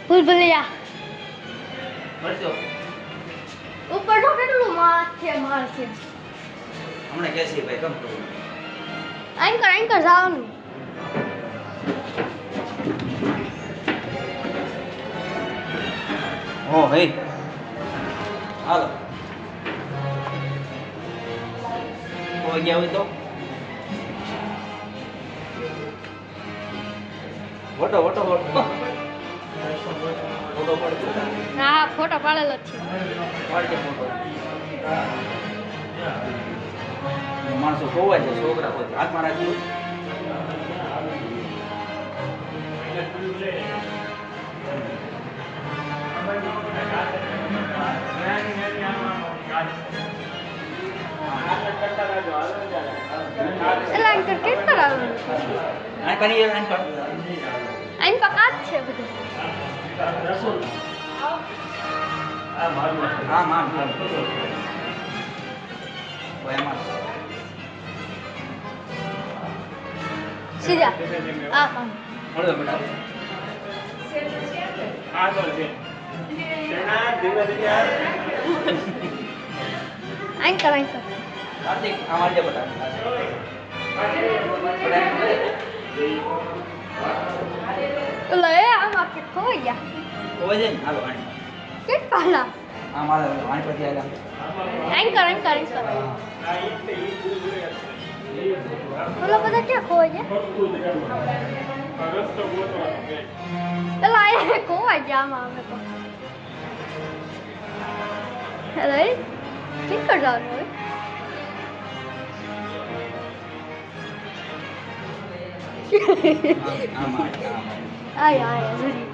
ભૂલભુલૈયા મળજો ઉપર તો કેટલું માથે મારશે હમણાં કે છે ભાઈ કમ કરવું એન્કર જવાનું હો હે હાલો કોઈ ગયા હોય તો વટો વટો વટો ફોટો પડતો હા ફોટો પાડેલો જ છે પાડજે ફોટો માણસો ખોવાય છે છોકરા કોઈ હાથમાં રાખ્યું એલા એન્કર કેટ કરાવવાનું આ કની આ પર આઈન પકાત છે બધું હા માર ઓય માર સીધા આ કામ મળો બેટા એન્કર કાર્તિક આ મારજે બેટા લે આમાં કે ખોઈ ગયા કોઈ છે ને હાલો આણી કેટ પાલા આ મારે આણી પછી આલા એન્કર ઓલા બધા ક્યાં ખોવાઈ ગયા પેલા એ ખોવાઈ ગયા આમાં અમે તો હેલો ઠીક કર જવાનું હવે આ માર આય જરી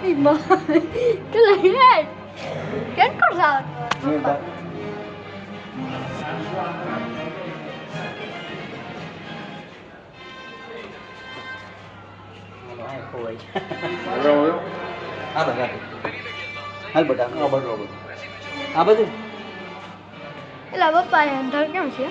Ima, kelahiran. Kan kau salah. હાલ બેટા આ બધું એલા પપ્પા અંદર કેમ છે